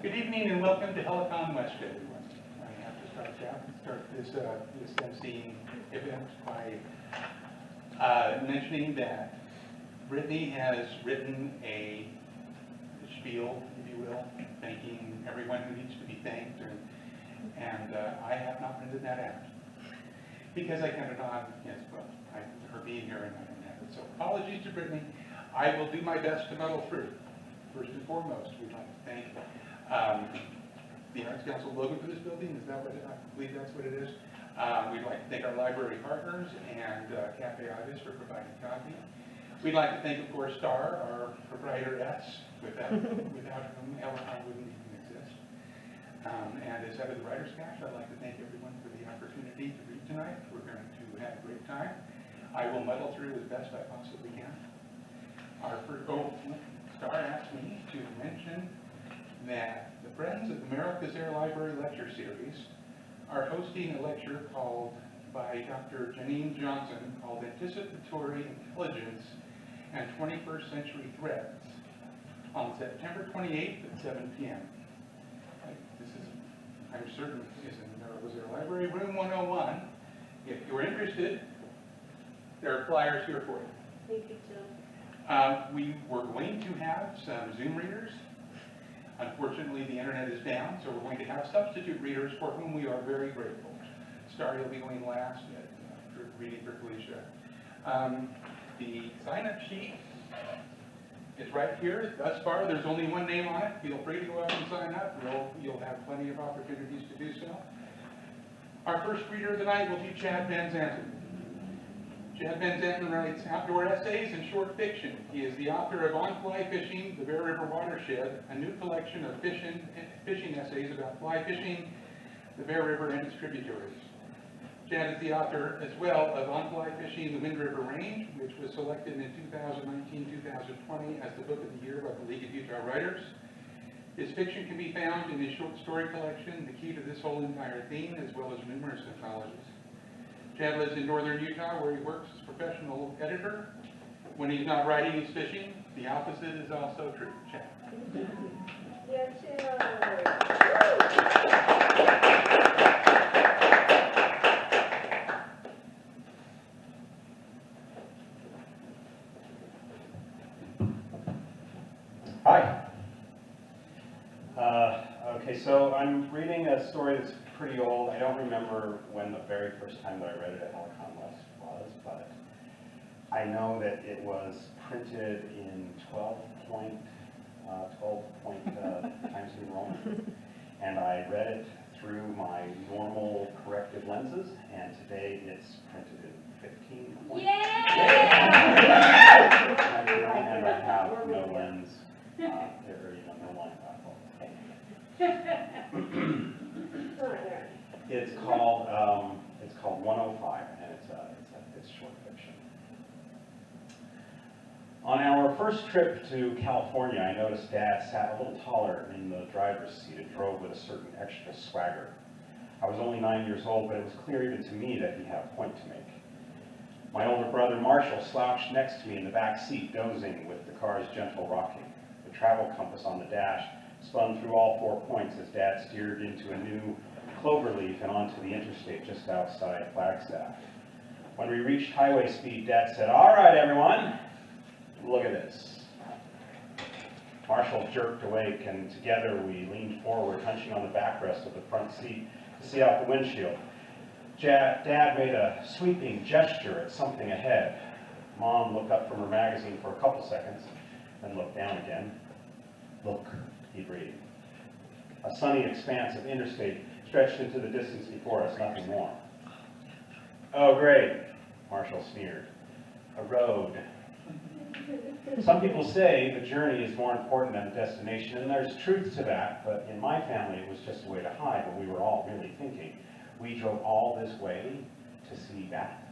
Good evening and welcome to Helicon West, everyone. I have to start this emceeing event by mentioning that Brittany has written a spiel, if you will, thanking everyone who needs to be thanked, and I have not printed that out because I counted on, her being here and I don't have it. So apologies to Brittany. I will do my best to muddle through. First and foremost, we'd like to thank the Arts Council logo for this building. Is that what I believe that's what it is? We'd like to thank our library partners and Cafe Ibis for providing coffee. We'd like to thank, of course, Star, our proprietress, without whom Helicon wouldn't even exist. And as head of the Writers' Cache, I'd like to thank everyone for the opportunity to read tonight. We're going to have a great time. I will muddle through as best I possibly can. Star asked me to mention that the Friends of America's Air Library Lecture Series are hosting a lecture by Dr. Janine Johnson called Anticipatory Intelligence and 21st Century Threats on September 28th at 7 p.m. This is, I'm certain, is in the America's Air Library, room 101. If you're interested, there are flyers here for you. Thank you, Jill. We were going to have some Zoom readers. Unfortunately, the internet is down, so we're going to have substitute readers for whom we are very grateful. Star will be going last for reading for Felicia. The sign-up sheet is right here. Thus far, there's only one name on it. Feel free to go out and sign up. You'll have plenty of opportunities to do so. Our first reader tonight will be Chad Van Zanten. Chad Van Zanten writes outdoor essays and short fiction. He is the author of On Fly Fishing, the Bear River Watershed, a new collection of fishing essays about fly fishing, the Bear River and its tributaries. Chad is the author as well of On Fly Fishing, the Wind River Range, which was selected in 2019-2020 as the Book of the Year by the League of Utah Writers. His fiction can be found in his short story collection, The Key to This Whole Entire Theme, as well as numerous anthologies. Chad lives in northern Utah, where he works as a professional editor. When he's not writing, he's fishing. The opposite is also true. Chad. Yeah, Chad. Hi. Okay, so I'm reading a story that's pretty old. I don't remember when the very first time that I read it at Helicon West was, but I know that it was printed in 12-point Times New Roman, and I read it through my normal corrected lenses, and today it's printed in 15-point. Yay! And I have no lens, no line baffle. It's called 105, and it's short fiction. On our first trip to California, I noticed Dad sat a little taller in the driver's seat and drove with a certain extra swagger. I was only 9 years old, but it was clear even to me that he had a point to make. My older brother Marshall slouched next to me in the back seat, dozing with the car's gentle rocking. The travel compass on the dash spun through all 4 points as Dad steered into a new cloverleaf and onto the interstate just outside Flagstaff. When we reached highway speed, Dad said, "All right, everyone, look at this." Marshall jerked awake, and together we leaned forward, hunching on the backrest of the front seat to see out the windshield. Dad made a sweeping gesture at something ahead. Mom looked up from her magazine for a couple seconds, then looked down again. "Look," he breathed. A sunny expanse of interstate stretched into the distance before us, nothing more. "Oh, great," Marshall sneered. "A road." Some people say the journey is more important than the destination, and there's truth to that, but in my family it was just a way to hide what we were all really thinking. We drove all this way to see that.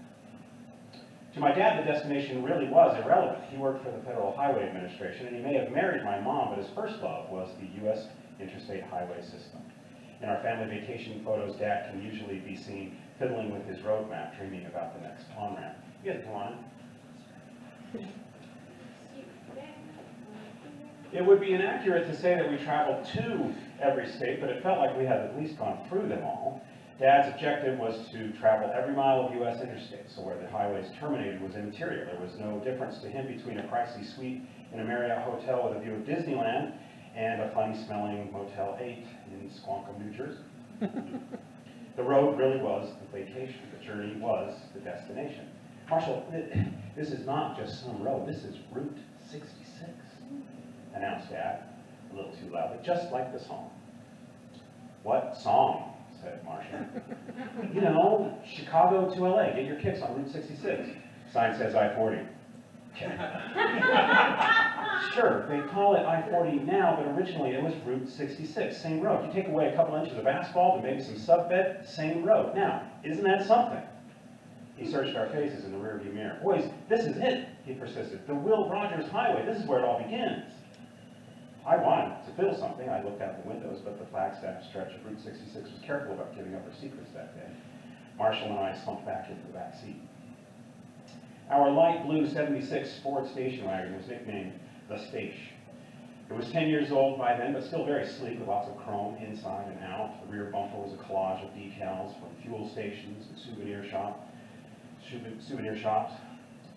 To my dad, the destination really was irrelevant. He worked for the Federal Highway Administration, and he may have married my mom, but his first love was the U.S. interstate highway system. In our family vacation photos, Dad can usually be seen fiddling with his road map, dreaming about the next on-ramp. You guys come on. It would be inaccurate to say that we traveled to every state, but it felt like we had at least gone through them all. Dad's objective was to travel every mile of U.S. interstate, so where the highways terminated was immaterial. There was no difference to him between a pricey suite in a Marriott hotel with a view of Disneyland and a funny-smelling Motel 8 in Squonkam, New Jersey. The road really was the vacation. The journey was the destination. Marshall, this is not just some road. This is Route 66, announced Dad, a little too loudly, just like the song. What song? Said Marshall. You know, Chicago to LA, get your kicks on Route 66. Sign says I-40. Sure, they call it I-40 now, but originally it was Route 66, same road. You take away a couple inches of asphalt and maybe some subbed, same road. Now, isn't that something? He searched our faces in the rearview mirror. Boys, this is it, he persisted. The Will Rogers Highway, this is where it all begins. I wanted to build something. I looked out the windows, but the Flagstaff stretch of Route 66 was careful about giving up her secrets that day. Marshall and I slumped back into the back seat. Our light blue 76 Ford station wagon was nicknamed the Stage. It was 10 years old by then, but still very sleek with lots of chrome inside and out. The rear bumper was a collage of decals from fuel stations and souvenir shops.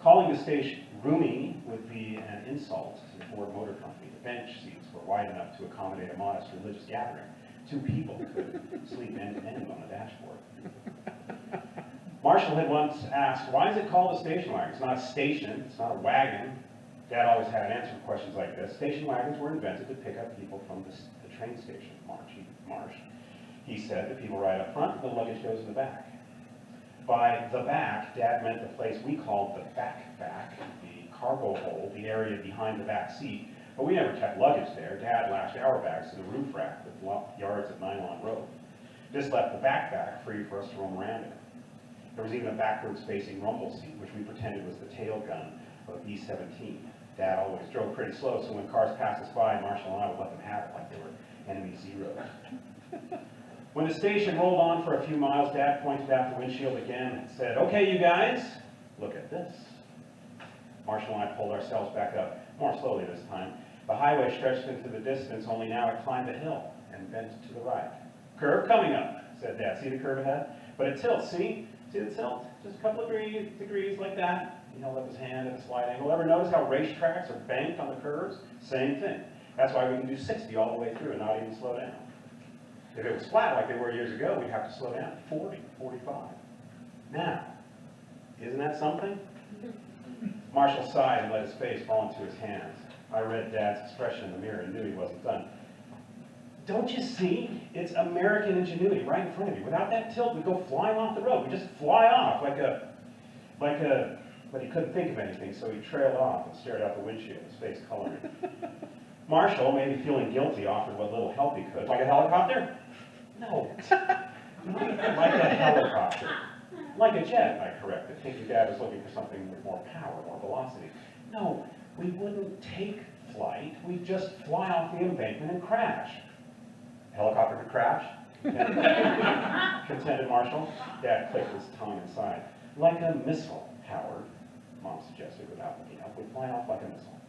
Calling the Stage roomy would be an insult to the Ford Motor Company. The bench seats were wide enough to accommodate a modest religious gathering. 2 people could sleep end to end on the dashboard. Marshall had once asked, why is it called a station wagon? It's not a station, it's not a wagon. Dad always had an answer for questions like this. Station wagons were invented to pick up people from the train station, Marsh. He said the people ride up front and the luggage goes in the back. By the back, Dad meant the place we called the back, the cargo hold, the area behind the back seat. But we never kept luggage there. Dad lashed our bags to the roof rack with yards of nylon rope. This left the back free for us to roam around in. There was even a backwards-facing rumble seat, which we pretended was the tail gun of E-17. Dad always drove pretty slow, so when cars passed us by, Marshall and I would let them have it like they were enemy zeros. When the station rolled on for a few miles, Dad pointed out the windshield again and said, okay, you guys, look at this. Marshall and I pulled ourselves back up, more slowly this time. The highway stretched into the distance, only now it climbed a hill and bent to the right. Curve coming up, said Dad. See the curve ahead? But it tilts, see? See the tilt? Just a couple of degrees like that. He held up his hand at a slight angle. Ever notice how racetracks are banked on the curves? Same thing. That's why we can do 60 all the way through and not even slow down. If it was flat like they were years ago, we'd have to slow down 40, 45. Now, isn't that something? Marshall sighed and let his face fall into his hands. I read Dad's expression in the mirror and knew he wasn't done. Don't you see? It's American ingenuity right in front of you. Without that tilt, we'd go flying off the road. We'd just fly off but he couldn't think of anything, so he trailed off and stared out the windshield, his face coloring. Marshall, maybe feeling guilty, offered what little help he could. Like a helicopter? No. Not like a helicopter. Like a jet, I corrected, thinking Dad was looking for something with more power, more velocity. No, we wouldn't take flight. We'd just fly off the embankment and crash. Helicopter could crash? Contended Marshall. Dad clicked his tongue and sighed. Like a missile, Howard, Mom suggested without looking up. We'd fly off like a missile.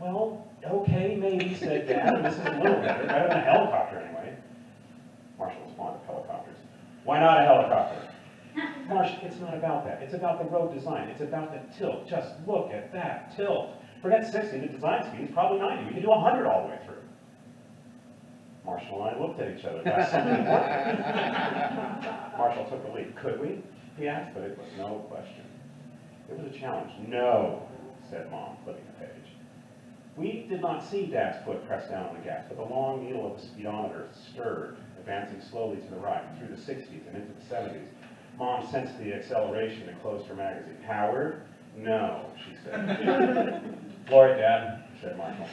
Well, okay, maybe, said Dad. This is a little better than a helicopter anyway. Marshall was fond of helicopters. Why not a helicopter? Marsh, it's not about that. It's about the road design. It's about the tilt. Just look at that tilt. Forget 60, the design speed is probably 90. We can do 100 all the way through. Marshall and I looked at each other. That's something important. Marshall took the lead. Could we? He asked, but it was no question. It was a challenge. No, said Mom, flipping the page. We did not see Dad's foot press down on the gas, but the long needle of the speedometer stirred, advancing slowly to the right, through the 60s and into the 70s. Mom sensed the acceleration and closed her magazine. Howard? No, she said. Floor it, Dad, said Marshall.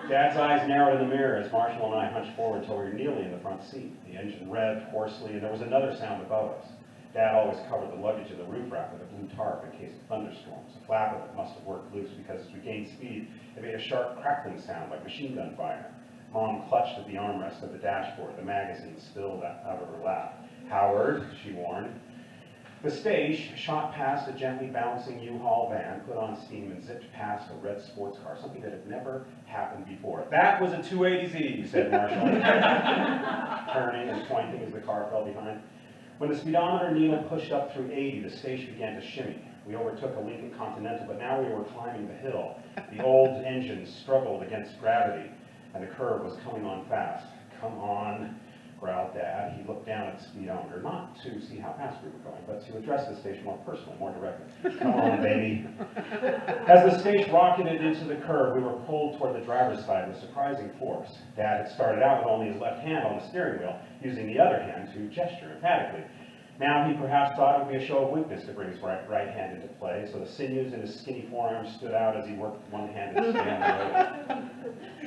Dad's eyes narrowed in the mirror as Marshall and I hunched forward until we were nearly in the front seat. The engine revved hoarsely, and there was another sound above us. Dad always covered the luggage in the roof rack with a blue tarp in case of thunderstorms. A flap of it must have worked loose because as we gained speed, it made a sharp crackling sound like machine gun fire. Mom clutched at the armrest of the dashboard. The magazine spilled out of her lap. Howard, she warned. The stage shot past a gently bouncing U-Haul van, put on steam, and zipped past a red sports car, something that had never happened before. "That was a 280Z," said Marshall, turning and pointing as the car fell behind. When the speedometer needle pushed up through 80, the stage began to shimmy. We overtook a Lincoln Continental, but now we were climbing the hill. The old engine struggled against gravity, and the curve was coming on fast. "Come on," growled Dad. He looked down at the speedometer, not to see how fast we were going, but to address the stage more personally, more directly. "Come on, baby." As the stage rocketed into the curve, we were pulled toward the driver's side with surprising force. Dad had started out with only his left hand on the steering wheel, using the other hand to gesture emphatically. Now he perhaps thought it would be a show of weakness to bring his right hand into play, so the sinews in his skinny forearms stood out as he worked one-handed stand the road.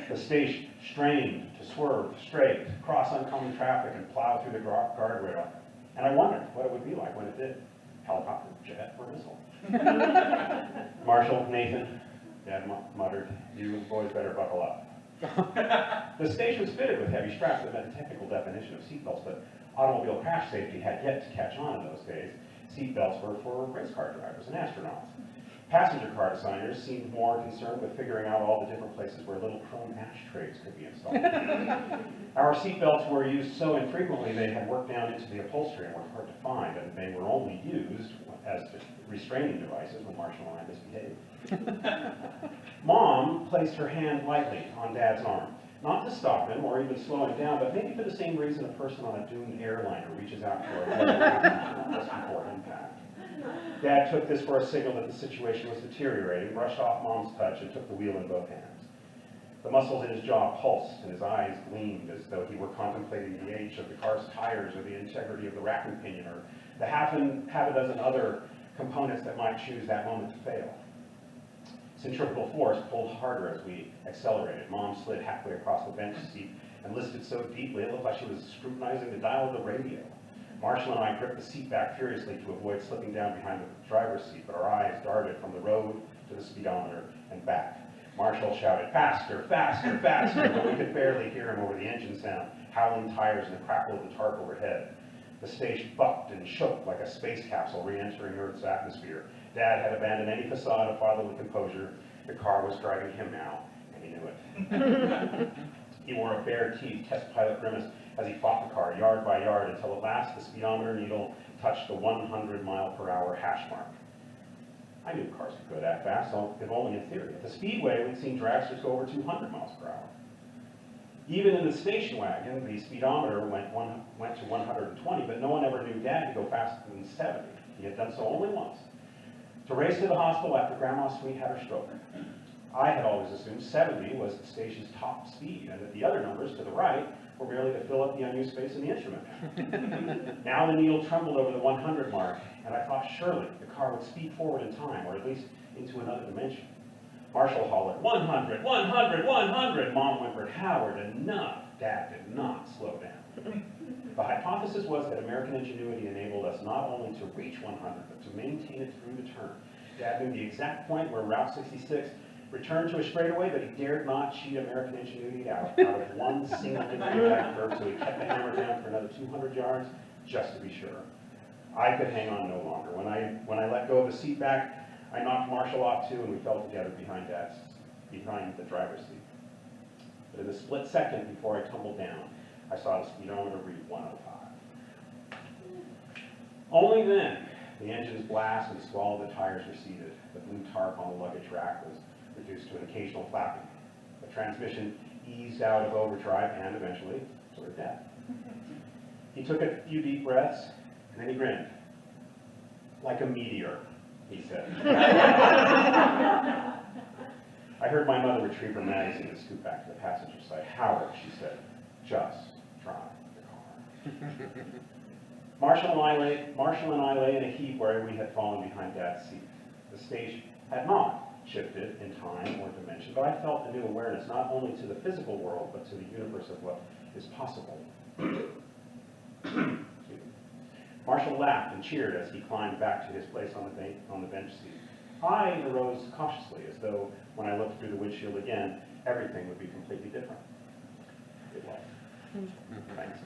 The stage strained to swerve straight, cross oncoming traffic, and plow through the guardrail. And I wondered what it would be like when it did. Helicopter, jet, or missile? "Marshall, Nathan," Dad muttered, "you boys better buckle up." The stage was fitted with heavy straps that met the technical definition of seatbelts, but automobile crash safety had yet to catch on in those days. Seatbelts were for race car drivers and astronauts. Passenger car designers seemed more concerned with figuring out all the different places where little chrome ashtrays could be installed. Our seatbelts were used so infrequently they had worked down into the upholstery and were hard to find, and they were only used as restraining devices when Marshall and I misbehaved. Mom placed her hand lightly on Dad's arm, not to stop him or even slow him down, but maybe for the same reason a person on a doomed airliner reaches out for a gun just before impact. Dad took this for a signal that the situation was deteriorating, brushed off Mom's touch, and took the wheel in both hands. The muscles in his jaw pulsed, and his eyes gleamed as though he were contemplating the age of the car's tires or the integrity of the racking pinion or the half a dozen other components that might choose that moment to fail. Centrifugal force pulled harder as we accelerated. Mom slid halfway across the bench seat and listened so deeply it looked like she was scrutinizing the dial of the radio. Marshall and I gripped the seat back furiously to avoid slipping down behind the driver's seat, but our eyes darted from the road to the speedometer and back. Marshall shouted, "Faster, faster, faster," but we could barely hear him over the engine sound, howling tires and the crackle of the tarp overhead. The stage bucked and shook like a space capsule re-entering Earth's atmosphere. Dad had abandoned any facade of fatherly composure. The car was driving him now, and he knew it. He wore a bare-teeth test pilot grimace as he fought the car yard by yard until at last the speedometer needle touched the 100-mile-per-hour hash mark. I knew cars could go that fast, if only in theory. At the speedway, we'd seen dragsters go over 200 miles per hour. Even in the station wagon, the speedometer went to 120, but no one ever knew Dad to go faster than 70. He had done so only once. To race to the hospital after Grandma Sweet had her stroke. I had always assumed 70 was the station's top speed, and that the other numbers to the right were merely to fill up the unused space in the instrument. Now the needle trembled over the 100 mark, and I thought surely the car would speed forward in time, or at least into another dimension. Marshall hollered, 100, 100, 100! Mom whimpered, "Howard, enough!" Dad did not slow down. The hypothesis was that American ingenuity enabled us not only to reach 100, but to maintain it through the turn. Dad knew the exact point where Route 66 returned to a straightaway, but he dared not cheat American ingenuity out of one single degree of that curve, so he kept the hammer down for another 200 yards, just to be sure. I could hang on no longer. When I let go of the seat back, I knocked Marshall off too, and we fell together behind the driver's seat. But in the split second before I tumbled down, I saw the speedometer read 105. Only then, the engine's blast and the squall of the tires receded. The blue tarp on the luggage rack was reduced to an occasional flapping. The transmission eased out of overdrive, and eventually, so did Dad. He took a few deep breaths, and then he grinned. "Like a meteor," he said. I heard my mother retrieve her magazine and scoot back to the passenger side. "Howard," she said, "just drive the car." Marshall and I lay in a heap where we had fallen behind Dad's seat. The stage had not shifted in time or dimension, but I felt a new awareness, not only to the physical world, but to the universe of what is possible. Marshall laughed and cheered as he climbed back to his place on the bench seat. I arose cautiously, as though when I looked through the windshield again, everything would be completely different. Good luck. Thanks.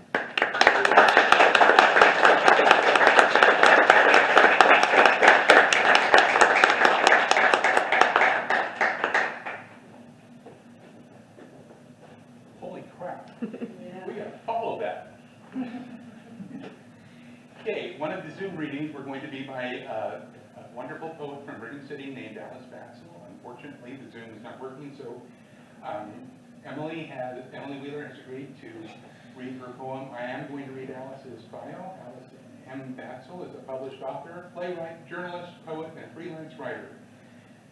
Wow, Yeah. we gotta follow that. Okay, one of the Zoom readings were going to be by a wonderful poet from Brigham City named Alice Batzel. Unfortunately, the Zoom is not working, so Emily Wheeler has agreed to read her poem. I am going to read Alice's bio. Alice M. Batzel is a published author, playwright, journalist, poet, and freelance writer.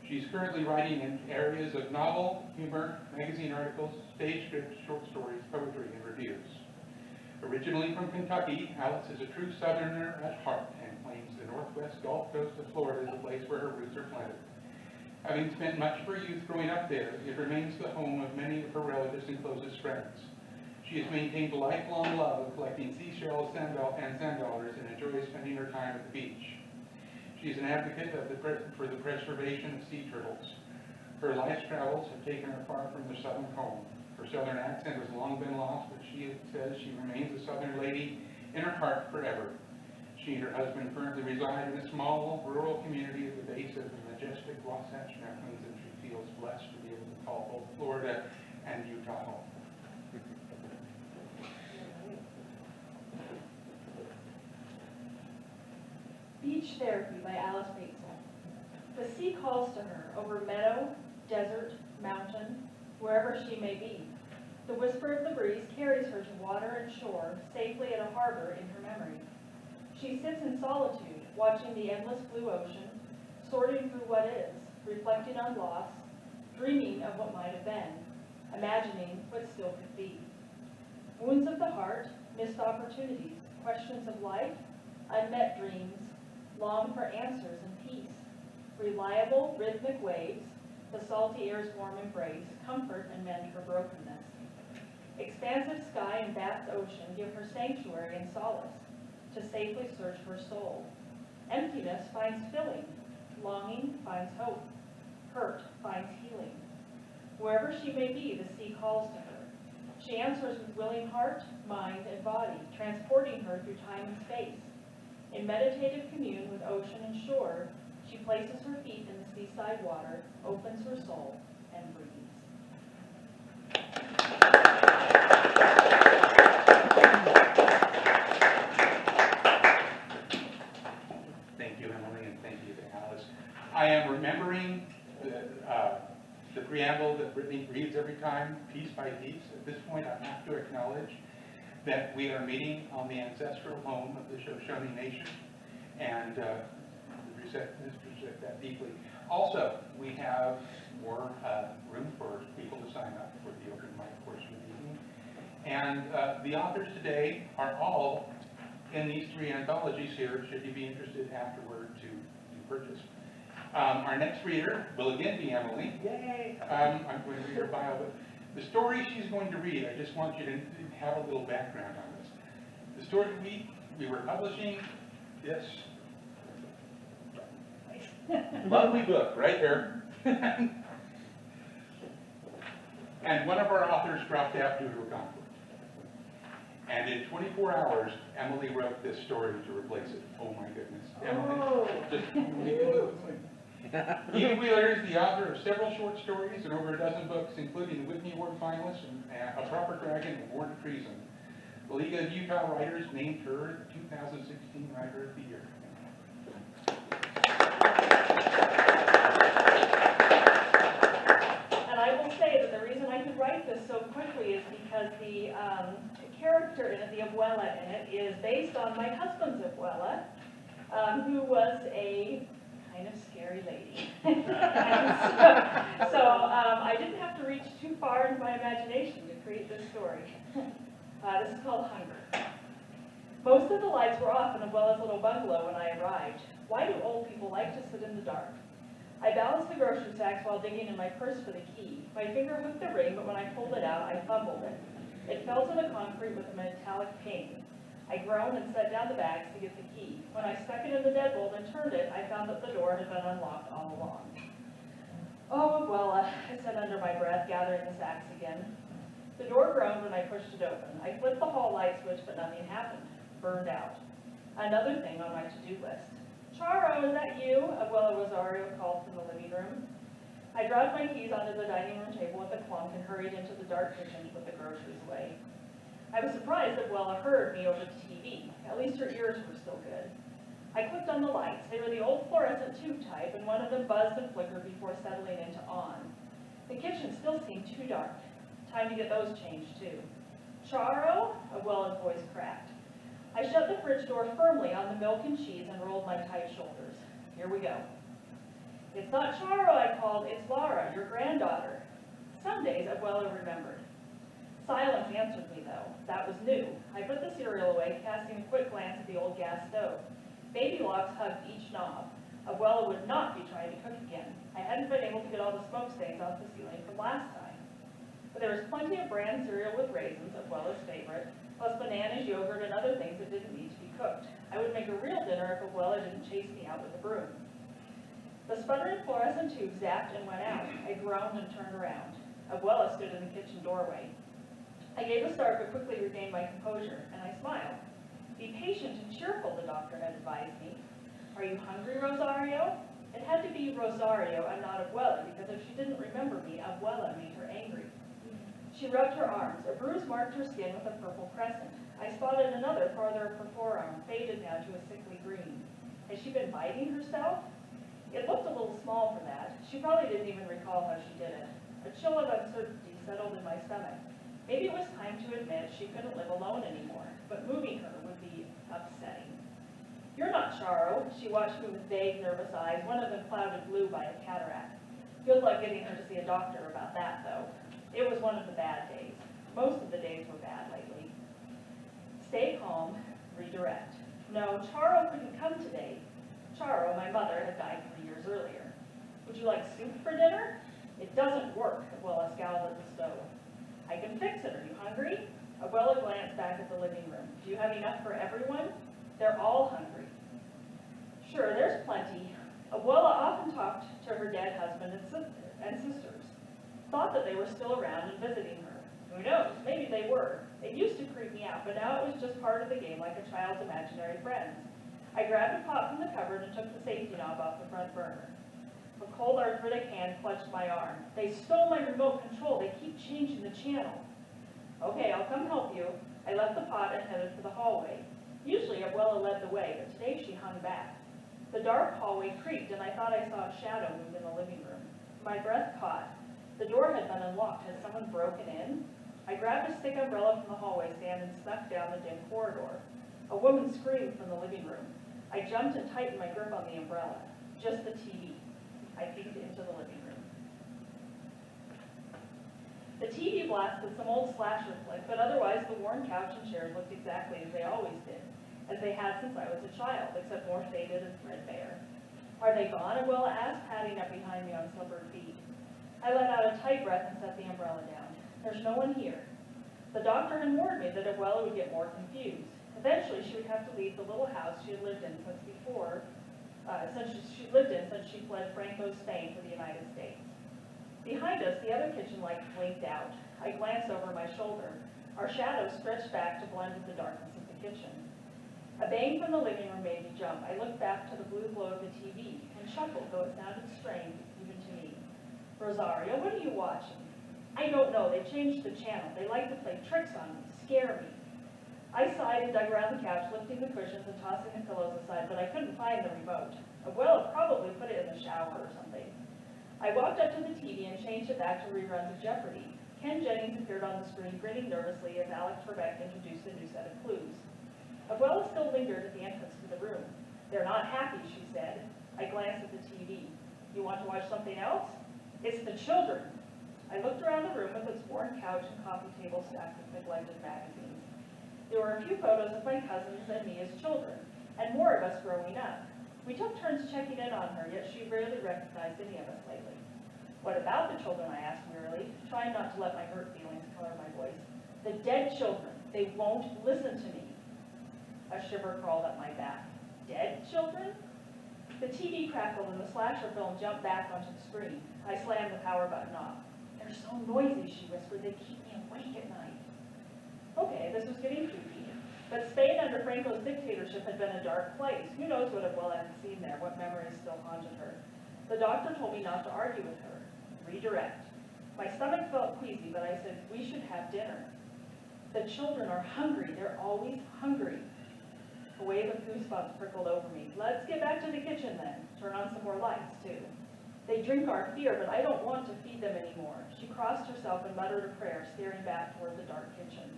She's currently writing in areas of novel, humor, magazine articles, stage scripts, short stories, poetry, and reviews. Originally from Kentucky, Alice is a true Southerner at heart and claims the northwest Gulf Coast of Florida is a place where her roots are planted. Having spent much of her youth growing up there, it remains the home of many of her relatives and closest friends. She has maintained a lifelong love of collecting seashells and sand dollars and enjoys spending her time at the beach. She is an advocate for the preservation of sea turtles. Her life's travels have taken her far from her southern home. Her southern accent has long been lost, but she says she remains a southern lady in her heart forever. She and her husband currently reside in a small rural community at the base of the majestic Wasatch Mountains, and she feels blessed to be able to call both Florida and Utah home. Beach Therapy by Alice Batzel. The sea calls to her over meadow, desert, mountain, wherever she may be. The whisper of the breeze carries her to water and shore, safely at a harbor in her memory. She sits in solitude, watching the endless blue ocean, sorting through what is, reflecting on loss, dreaming of what might have been, imagining what still could be. Wounds of the heart, missed opportunities, questions of life, unmet dreams, long for answers and peace. Reliable, rhythmic waves, the salty air's warm embrace, comfort and mend her brokenness. Expansive sky and vast ocean give her sanctuary and solace, to safely search her soul. Emptiness finds filling, longing finds hope, hurt finds healing. Wherever she may be, the sea calls to her. She answers with willing heart, mind, and body, transporting her through time and space. In meditative commune with ocean and shore, she places her feet in the seaside water, opens her soul, and breathes. Thank you, Emily, and thank you to Alice. I am remembering the preamble that Brittany reads every time, piece by piece. At this point, I have to acknowledge that we are meeting on the ancestral home of the Shoshone Nation, and respect that deeply. Also, we have more room for people to sign up for the open mic portion of the evening. And the authors today are all in these three anthologies here, should you be interested afterward to purchase. Our next reader will again be Emily. Yay! I'm going to read her bio, but the story she's going to read, I just want you to have a little background on this. The story we were publishing this lovely book right here. And one of our authors dropped out due to a conflict. And in 24 hours, Emily wrote this story to replace it. Oh my goodness. Emily, Edie Wheeler is the author of several short stories and over a dozen books, including the Whitney Award finalist and A Proper Dragon and Born to Treason. The League of Utah Writers named her the 2016 Writer of the Year. And I will say that the reason I could write this so quickly is because the character in it, the abuela in it, is based on my husband's abuela, who was a kind of scary lady. so I didn't have to reach too far into my imagination to create this story. This is called Hunger. Most of the lights were off in Abuela's little bungalow when I arrived. Why do old people like to sit in the dark? I balanced the grocery sacks while digging in my purse for the key. My finger hooked the ring, but when I pulled it out, I fumbled it. It fell to the concrete with a metallic ping. I groaned and set down the bags to get the key. When I stuck it in the deadbolt and turned it, I found that the door had been unlocked all along. Oh, Abuela, I said under my breath, gathering the sacks again. The door groaned when I pushed it open. I flipped the hall light switch, but nothing happened. Burned out. Another thing on my to-do list. Charo, is that you? Abuela Rosario called from the living room. I dragged my keys onto the dining room table with a clunk and hurried into the dark kitchen to put the groceries away. I was surprised that Wella heard me over the TV. At least her ears were still good. I clicked on the lights. They were the old fluorescent tube type, and one of them buzzed and flickered before settling into on. The kitchen still seemed too dark. Time to get those changed, too. Charo? Wella's voice cracked. I shut the fridge door firmly on the milk and cheese and rolled my tight shoulders. Here we go. It's not Charo, I called. It's Laura, your granddaughter. Some days, Abuela remembered. Silence answered me, though. That was new. I put the cereal away, casting a quick glance at the old gas stove. Baby logs hugged each knob. Abuela would not be trying to cook again. I hadn't been able to get all the smoke stains off the ceiling from last time. But there was plenty of bran cereal with raisins, Abuela's favorite, plus bananas, yogurt, and other things that didn't need to be cooked. I would make a real dinner if Abuela didn't chase me out with a broom. The sputtering fluorescent tube zapped and went out. I groaned and turned around. Abuela stood in the kitchen doorway. I gave a start but quickly regained my composure, and I smiled. Be patient and cheerful, the doctor had advised me. Are you hungry, Rosario? It had to be Rosario and not Abuela, because if she didn't remember me, Abuela made her angry. She rubbed her arms. A bruise marked her skin with a purple crescent. I spotted another farther up her forearm, faded now to a sickly green. Had she been biting herself? It looked a little small for that. She probably didn't even recall how she did it. A chill of uncertainty settled in my stomach. Maybe it was time to admit she couldn't live alone anymore, but moving her would be upsetting. You're not Charo. She watched me with vague, nervous eyes, one of them clouded blue by a cataract. Good luck getting her to see a doctor about that, though. It was one of the bad days. Most of the days were bad lately. Stay calm, redirect. No, Charo couldn't come today. Charo, my mother, had died 3 years earlier. Would you like soup for dinner? It doesn't work, Abuela scowled at the stove. I can fix it. Are you hungry? Abuela glanced back at the living room. Do you have enough for everyone? They're all hungry. Sure, there's plenty. Abuela often talked to her dead husband and sisters. Thought that they were still around and visiting her. Who knows? Maybe they were. It used to creep me out, but now it was just part of the game, like a child's imaginary friends. I grabbed a pot from the cupboard and took the safety knob off the front burner. A cold arthritic hand clutched my arm. They stole my remote control. They keep changing the channel. Okay, I'll come help you. I left the pot and headed for the hallway. Usually Abuela led the way, but today she hung back. The dark hallway creaked, and I thought I saw a shadow move in the living room. My breath caught. The door had been unlocked. Had someone broken in? I grabbed a stick umbrella from the hallway stand and snuck down the dim corridor. A woman screamed from the living room. I jumped and tightened my grip on the umbrella. Just the TV. I peeked into the living room. The TV blasted some old slasher flick, but otherwise the worn couch and chairs looked exactly as they always did, as they had since I was a child, except more faded and threadbare. Are they gone? Abuela asked, patting up behind me on slippered feet. I let out a tight breath and set the umbrella down. There's no one here. The doctor had warned me that Abuela would get more confused. Eventually, she would have to leave the little house she had lived in since she fled Franco's Spain for the United States. Behind us, the other kitchen light blinked out. I glanced over my shoulder. Our shadows stretched back to blend with the darkness of the kitchen. A bang from the living room made me jump. I looked back to the blue glow of the TV and chuckled, though it sounded strange even to me. Rosario, what are you watching? I don't know. They changed the channel. They like to play tricks on me, scare me. I sighed and dug around the couch, lifting the cushions and tossing the pillows aside, but I couldn't find the remote. Abuela probably put it in the shower or something. I walked up to the TV and changed it back to reruns of Jeopardy! Ken Jennings appeared on the screen, grinning nervously as Alex Trebek introduced a new set of clues. Abuela still lingered at the entrance to the room. They're not happy, she said. I glanced at the TV. You want to watch something else? It's the children. I looked around the room with its worn couch and coffee table stacked with neglected magazines. There were a few photos of my cousins and me as children, and more of us growing up. We took turns checking in on her, yet she rarely recognized any of us lately. What about the children, I asked wearily, trying not to let my hurt feelings color my voice. The dead children. They won't listen to me. A shiver crawled up my back. Dead children? The TV crackled and the slasher film jumped back onto the screen. I slammed the power button off. They're so noisy, she whispered. They keep me awake at night. Okay, this was getting creepy. But Spain under Franco's dictatorship had been a dark place. Who knows what Abuela had seen there, what memories still haunted her. The doctor told me not to argue with her. redirect. My stomach felt queasy, but I said, we should have dinner. The children are hungry. They're always hungry. A wave of goosebumps prickled over me. Let's get back to the kitchen then. Turn on some more lights, too. They drink our fear, but I don't want to feed them anymore. She crossed herself and muttered a prayer, staring back toward the dark kitchen.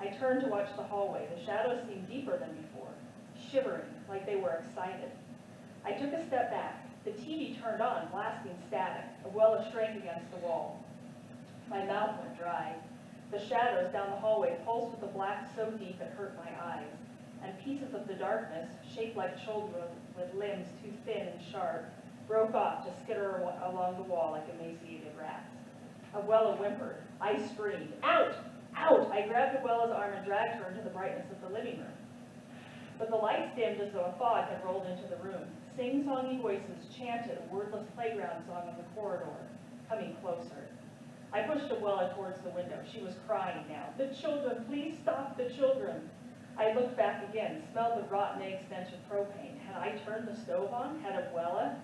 I turned to watch the hallway. The shadows seemed deeper than before, shivering, like they were excited. I took a step back. The TV turned on, blasting static. Abuela shrank against the wall. My mouth went dry. The shadows down the hallway pulsed with a black so deep it hurt my eyes, and pieces of the darkness, shaped like children with limbs too thin and sharp, broke off to skitter along the wall like emaciated rats. Abuela whimpered. I screamed, out! Out! I grabbed Abuela's arm and dragged her into the brightness of the living room. But the lights dimmed as though a fog had rolled into the room. Sing-songy voices chanted a wordless playground song in the corridor, coming closer. I pushed Abuela towards the window. She was crying now. The children, please stop the children. I looked back again, smelled the rotten egg stench of propane. Had I turned the stove on? Had Abuela?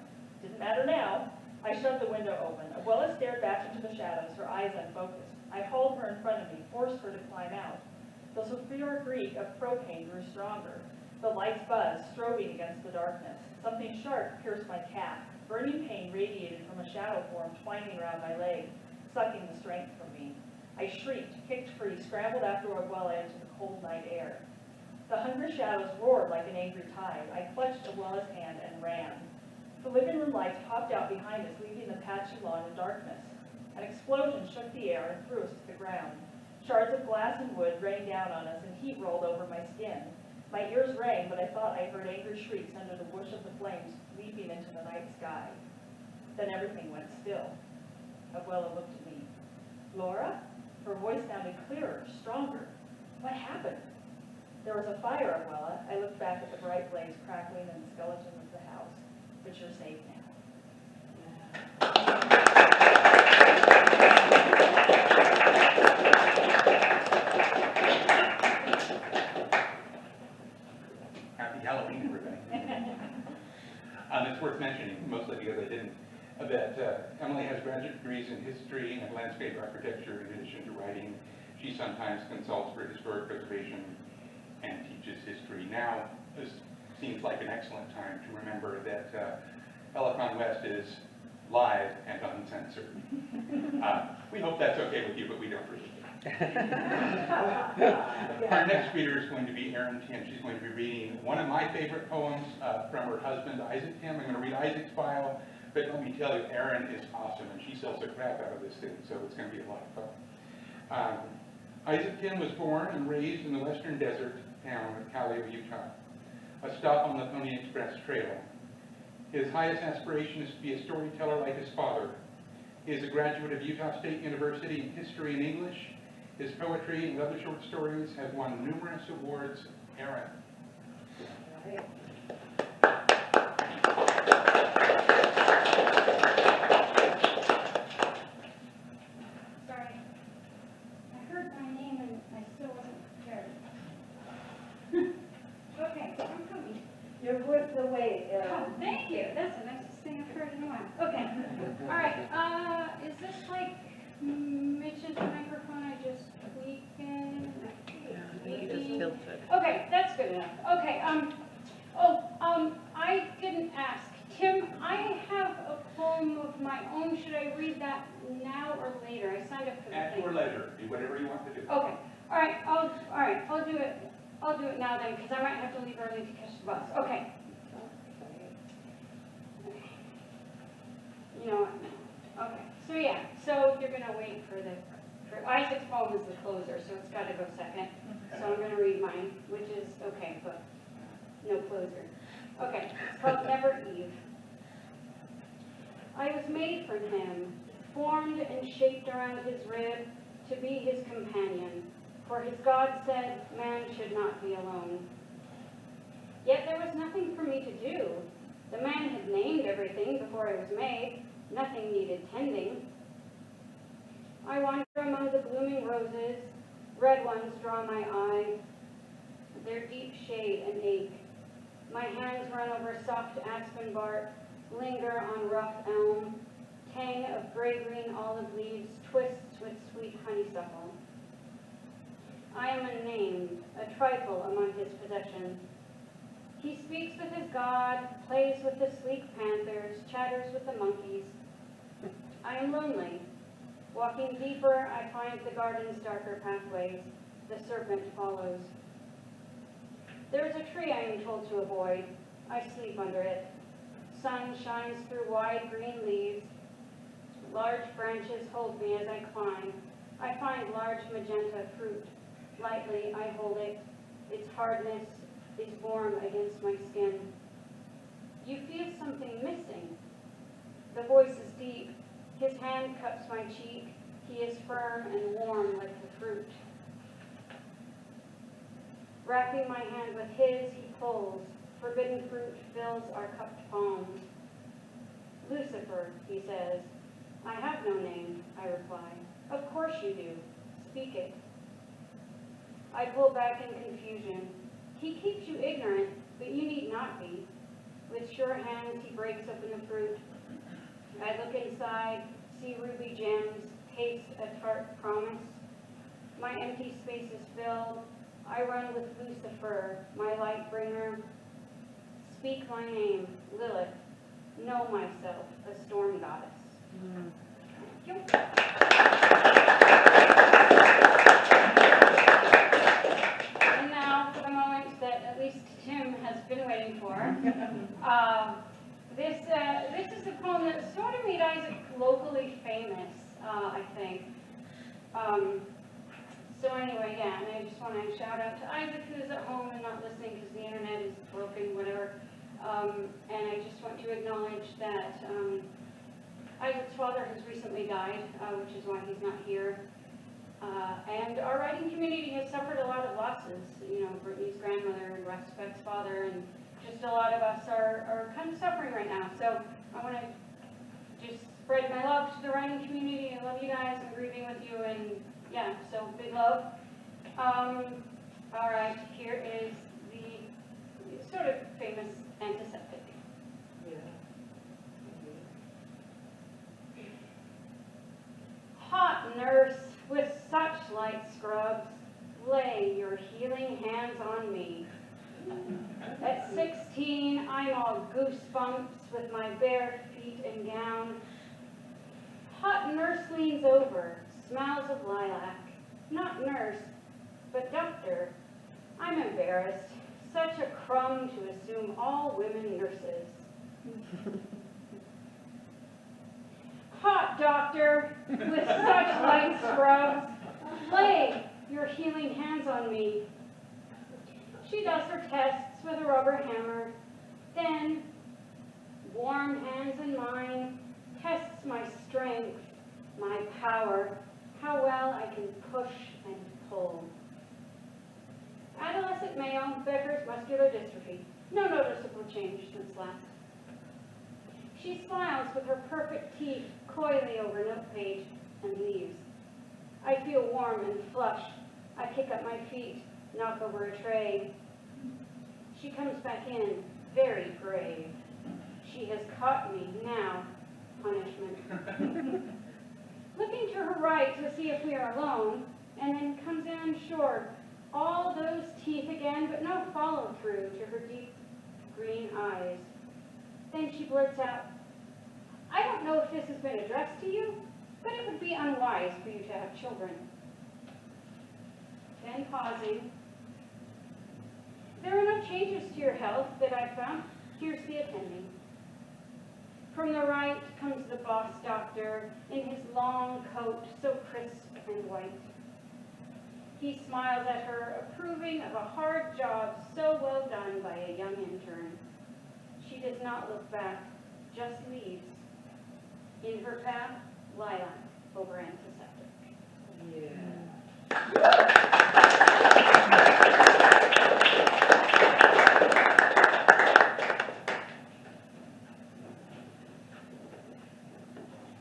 Didn't matter now. I shoved the window open. Abuela stared back into the shadows, her eyes unfocused. I hauled her in front of me, forced her to climb out. The sulfuric reek of propane grew stronger. The lights buzzed, strobing against the darkness. Something sharp pierced my calf. Burning pain radiated from a shadow form twining around my leg, sucking the strength from me. I shrieked, kicked free, scrambled after Abuela into the cold night air. The hungry shadows roared like an angry tide. I clutched Abuela's hand and ran. The living room lights popped out behind us, leaving the patchy lawn in darkness. An explosion shook the air and threw us to the ground. Shards of glass and wood rained down on us, and heat rolled over my skin. My ears rang, but I thought I heard angry shrieks under the whoosh of the flames leaping into the night sky. Then everything went still. Abuela looked at me. Laura? Her voice sounded clearer, stronger. What happened? There was a fire, Abuela. I looked back at the bright blaze crackling in the skeleton of the house. But you're safe now. Happy Halloween, everybody. It's worth mentioning, mostly because I didn't, that Emily has graduate degrees in history and landscape architecture in addition to writing. She sometimes consults for historic preservation and teaches history. Now, this seems like an excellent time to remember that Helicon West is live and uncensored. We hope that's okay with you, but we don't really. Our next reader is going to be Erin Tim. She's going to be reading one of my favorite poems from her husband, Isaac Tim. I'm going to read Isaac's bio, but let me tell you, Erin is awesome, and she sells the crap out of this thing, so it's going to be a lot of fun. Isaac Tim was born and raised in the western desert town of Callio, Utah, a stop on the Pony Express Trail. His highest aspiration is to be a storyteller like his father. He is a graduate of Utah State University in history and English. His poetry and other short stories have won numerous awards. Erin. Sorry. I heard my name and I still wasn't prepared. Okay, I'm coming. You're worth the wait, Oh, Erin. thank you. That's the nicest thing I've heard in a while. Okay. All right. Is this like Mitch's microphone? I just tweaked in. Okay, that's good enough. Okay. I didn't ask. Tim, I have a poem of my own. Should I read that now or later? I signed up for the At thing. your leisure. Do whatever you want to do. Okay. All right. I'll do it. I'll do it now then, because I might have to leave early to catch the bus. Okay. You know what? No. Okay. So yeah. So you're gonna wait for Isaac's poem is the closer, so it's got to go second. So I'm gonna read mine, which is okay, but no closer. Okay. It's called Never Eve. I was made from him, formed and shaped around his rib to be his companion. For his God said, man should not be alone. Yet there was nothing for me to do. The man had named everything before I was made. Nothing needed tending. I wander among the blooming roses. Red ones draw my eye. Their deep shade and ache. My hands run over soft aspen bark, linger on rough elm. hang of gray-green olive leaves twists with sweet honeysuckle. I am unnamed, a trifle among his possessions. He speaks with his God, plays with the sleek panthers, chatters with the monkeys. I am lonely. Walking deeper, I find the garden's darker pathways. The serpent follows. There is a tree I am told to avoid. I sleep under it. Sun shines through wide green leaves. Large branches hold me as I climb. I find large magenta fruit. Lightly I hold it. Its hardness is warm against my skin. You feel something missing. The voice is deep. His hand cups my cheek. He is firm and warm like the fruit. Wrapping my hand with his, he pulls. Forbidden fruit fills our cupped palms. Lucifer, he says. I have no name, I reply. Of course you do. Speak it. I pull back in confusion. He keeps you ignorant, but you need not be. With sure hands, he breaks open the fruit. I look inside, see ruby gems, taste a tart promise. My empty space is filled. I run with Lucifer, my light bringer. Speak my name, Lilith. Know myself, a storm goddess. Thank you. And now for the moment that at least Tim has been waiting for. This is a poem that sort of made Isaac locally famous, I think. So anyway, yeah, and I just want to shout out to Isaac, who's at home and not listening because the internet is broken, whatever. And I just want to acknowledge that Isaac's father has recently died, which is why he's not here. And our writing community has suffered a lot of losses. You know, Brittany's grandmother and Russ Beck's father, and just a lot of us are kind of suffering right now. So I want to just spread my love to the writing community. I love you guys. I'm grieving with you, and yeah, so big love. All right, here is the sort of famous antiseptic. Hot nurse with such light scrubs, lay your healing hands on me. At 16, I'm all goosebumps with my bare feet and gown. Hot nurse leans over, smells of lilac. Not nurse, but doctor. I'm embarrassed. Such a crumb to assume all women nurses. Hot doctor, with such light scrubs, lay your healing hands on me. She does her tests with a rubber hammer, then, warm hands in mine, tests my strength, my power, how well I can push and pull. Adolescent male, Becker's muscular dystrophy. No noticeable change since last. She smiles with her perfect teeth coyly over note page and leaves. I feel warm and flushed. I kick up my feet, knock over a tray. She comes back in, very grave. She has caught me, now, punishment. Looking to her right to see if we are alone, and then comes in unsure. All those teeth again, but no follow-through to her deep green eyes. Then she blurts out, I don't know if this has been addressed to you, but it would be unwise for you to have children. Then pausing, there are no changes to your health that I've found. Here's the attending. From the right comes the boss doctor in his long coat, so crisp and white. He smiles at her, approving of a hard job so well done by a young intern. She does not look back, just leaves. In her path, lilac over antiseptic.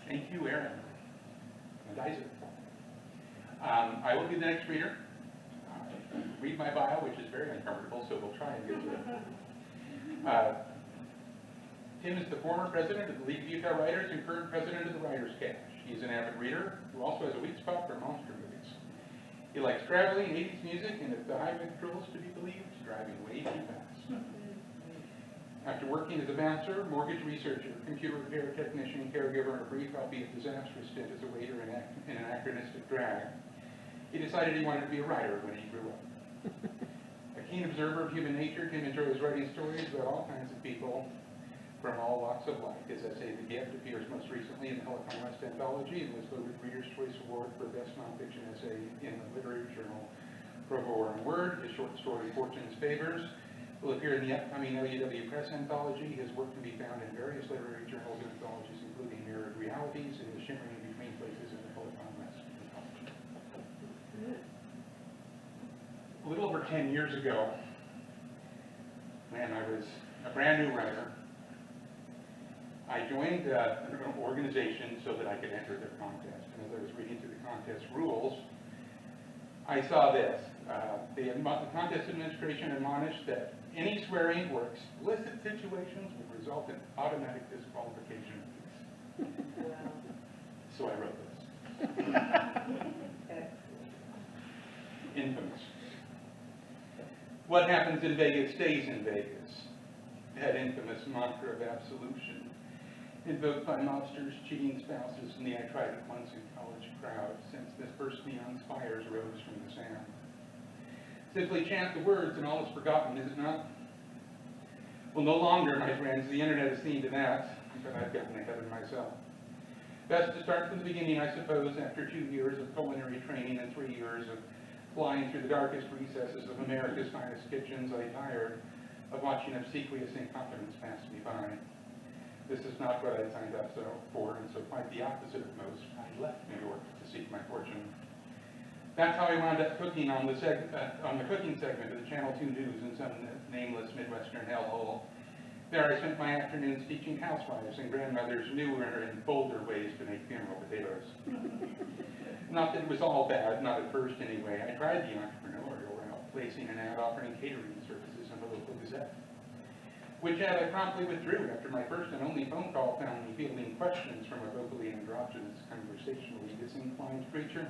Thank you, Aaron. And Isaac. I will be the next reader. Read my bio, which is very uncomfortable, so we'll try and get through it. Tim is the former president of the League of Utah Writers and current president of the Writers Cache. He's an avid reader who also has a weak spot for monster movies. He likes traveling, 80s music, and if the highway patrol is to be believed, driving way too fast. After working as a bouncer, mortgage researcher, computer repair technician, and caregiver, and a brief, albeit disastrous stint as a waiter in an anachronistic drag, he decided he wanted to be a writer when he grew up. A keen observer of human nature, Tim enjoys writing stories about all kinds of people from all walks of life. His essay, The Gift, appears most recently in the Helicon West anthology and was voted Reader's Choice Award for Best Nonfiction Essay in the literary journal Provo and Word. His short story, Fortune's Favors, will appear in the upcoming LUW Press anthology. His work can be found in various literary journals and anthologies, including Mirrored Realities and The Shimmering Between Places in the Helicon West anthology. A little over 10 years ago, when I was a brand new writer, I joined an organization so that I could enter their contest. And as I was reading through the contest rules, I saw this. The contest administration admonished that any swearing or explicit situations would result in automatic disqualification. So I wrote this. Infamous. What happens in Vegas stays in Vegas. That infamous mantra of absolution, invoked by mobsters, cheating spouses, and the I tried it once in college crowd, since this burst neon spires rose from the sand. Simply chant the words and all is forgotten, is it not? Well, no longer, my friends. The internet has seen to that, but I've gotten ahead of myself. Best to start from the beginning, I suppose, after 2 years of culinary training and 3 years of flying through the darkest recesses of America's finest kitchens. I tired of watching obsequious incompetence pass me by. This is not what I signed up for, and so quite the opposite of most. I left New York to seek my fortune. That's how I wound up cooking on the cooking segment of the Channel 2 News in some nameless Midwestern hellhole. There I spent my afternoons teaching housewives and grandmothers newer and bolder ways to make funeral potatoes. Not that it was all bad, not at first anyway. I tried the entrepreneurial route, placing an ad offering catering services in the local Gazette, which ad I promptly withdrew after my first and only phone call found me fielding questions from a vocally androgynous, conversationally disinclined creature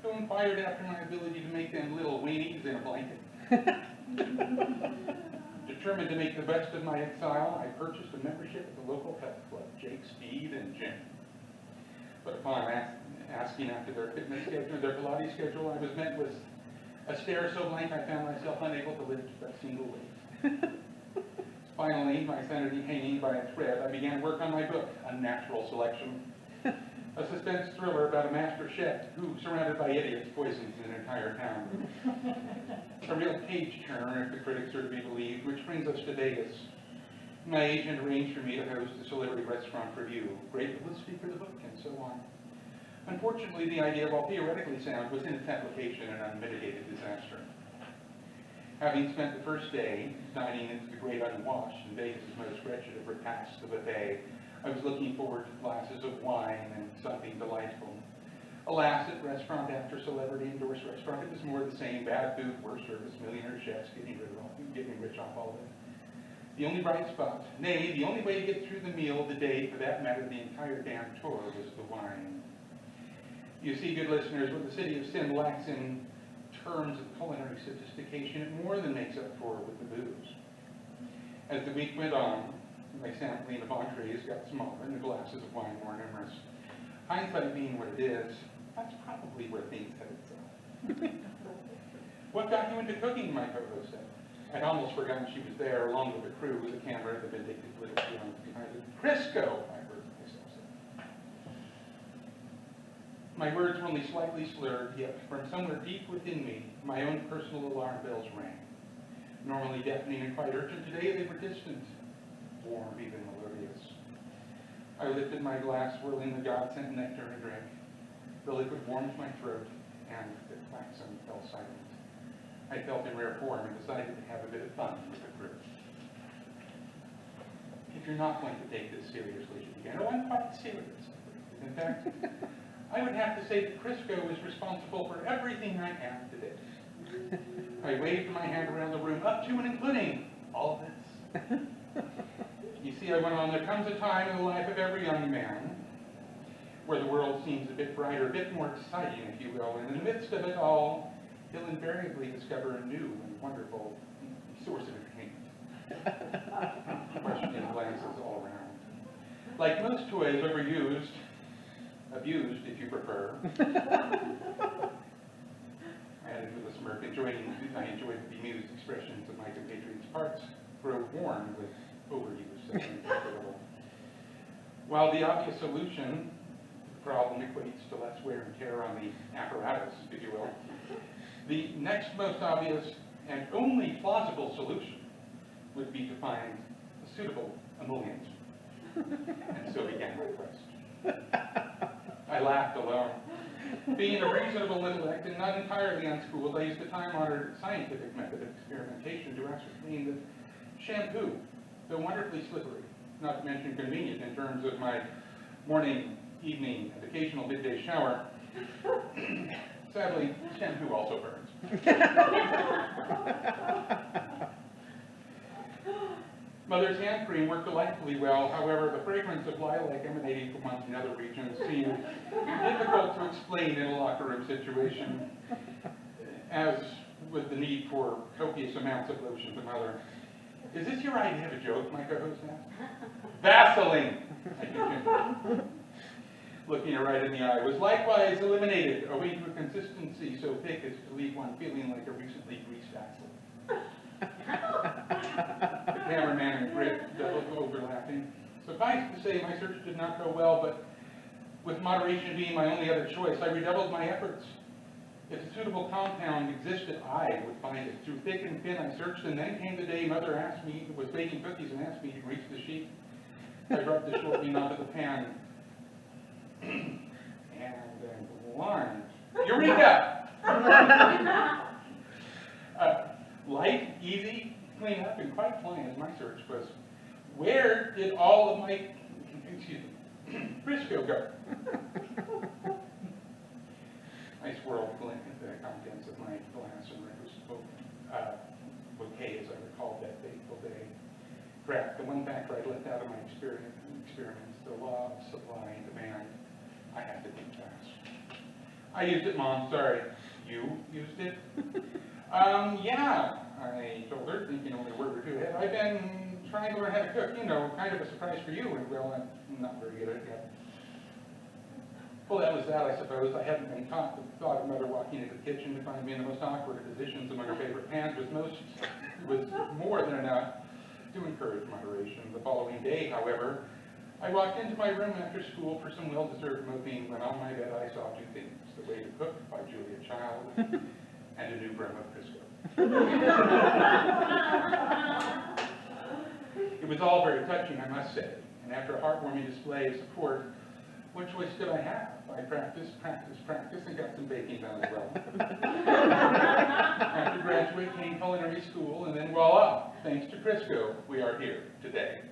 who inquired after my ability to make them little weenies in a blanket. Determined to make the best of my exile, I purchased a membership at the local pet club, Jake, Speed, and Jim. But upon asking after their fitness schedule, their Pilates schedule, I was met with a stare so blank I found myself unable to lift a single weight. Finally, my sanity hanging by a thread, I began work on my book, Unnatural Selection, a suspense thriller about a master chef who, surrounded by idiots, poisons an entire town. A real page-turner, if the critics are to be believed, which brings us to Vegas. My agent arranged for me to host a celebrity restaurant review, great publicity for the book, and so on. Unfortunately, the idea, while theoretically sound, was in its application an unmitigated disaster. Having spent the first day dining into the great unwashed and Vegas' most wretched of repasts, the buffet, I was looking forward to glasses of wine and something delightful. Alas, at restaurant after celebrity-endorsed restaurant, it was more the same: bad food, worse service, millionaire chefs getting rich off all of it. The only bright spot, nay, the only way to get through the meal, the day, for that matter, the entire damn tour, was the wine. You see, good listeners, what the city of Sin lacks in terms of culinary sophistication, it more than makes up for with the booze. As the week went on, my sampling of entrees got smaller and the glasses of wine more numerous. Hindsight being what it is, that's probably where things headed south. What got you into cooking, my co-host said. I'd almost forgotten she was there, along with the crew, with a camera, the vindictive little feelings behind it. Crisco, I heard myself say. My words were only slightly slurred, yet from somewhere deep within me, my own personal alarm bells rang. Normally deafening and quite urgent, today they were distant, warm, even melodious. I lifted my glass, swirling the God-sent nectar in a drink. The liquid warmed my throat, and the klaxon fell silent. I felt in rare form and decided to have a bit of fun with the crew. If you're not going to take this seriously, she began. Oh, I'm quite serious. In fact, I would have to say that Crisco is responsible for everything I am today. I waved my hand around the room, up to and including all of this. You see, I went on, there comes a time in the life of every young man where the world seems a bit brighter, a bit more exciting, if you will, and in the midst of it all, he'll invariably discover a new and wonderful source of entertainment. Questioning glances all around. Like most toys, overused, abused if you prefer. I added with a smirk, I enjoyed the bemused expressions of my compatriots' parts grow worn with overuse. While the obvious solution to the problem equates to less wear and tear on the apparatus, if you will, the next most obvious and only plausible solution would be to find a suitable emollient. And so began my quest. I laughed alone. Being a reasonable intellect and not entirely unschooled, I used the time-honored scientific method of experimentation to ascertain that shampoo, though wonderfully slippery, not to mention convenient in terms of my morning, evening, and occasional midday shower, sadly, shampoo also burns. Mother's hand cream worked delightfully well. However, the fragrance of lilac emanating from one another region seemed difficult to explain in a locker room situation, as with the need for copious amounts of lotion to mother. Is this your idea of a joke, my co-host asked? Vaseline! Looking her right in the eye, was likewise eliminated, owing to a consistency so thick as to leave one feeling like a recently greased axle. The cameraman and grid overlapping. Suffice to say, my search did not go well, but with moderation being my only other choice, I redoubled my efforts. If a suitable compound existed, I would find it. Through thick and thin, I searched, and then came the day Mother asked me, was baking cookies, and asked me to grease the sheet. I rubbed the short bean onto the pan, and alarmed. Eureka! Light, easy, clean up, and quite plain as my search was. Where did all of my, Crisco go? I swirled the contents of my glass and bouquet, as I recalled that fateful day. Correct. The one factor I left out of my experiments, the law of supply and demand. I have to think fast. I used it, Mom, sorry. You used it? Yeah, I told her, thinking only a word or two ahead. I've been trying to learn how to cook, you know, kind of a surprise for you, and well, I'm not very good at it yet. Well, that was that, I suppose. I hadn't been taught. The thought of Mother walking into the kitchen to find me in the most awkward of positions among her favorite pans was more than enough to encourage moderation. The following day, however, I walked into my room after school for some well-deserved moping when on my bed I saw two things: The Way to Cook by Julia Child and a new brim of Crisco. It was all very touching, I must say, and after a heartwarming display of support, what choice did I have? I practiced, and got some baking done as well. After graduate came culinary school, and then voila, thanks to Crisco, we are here today.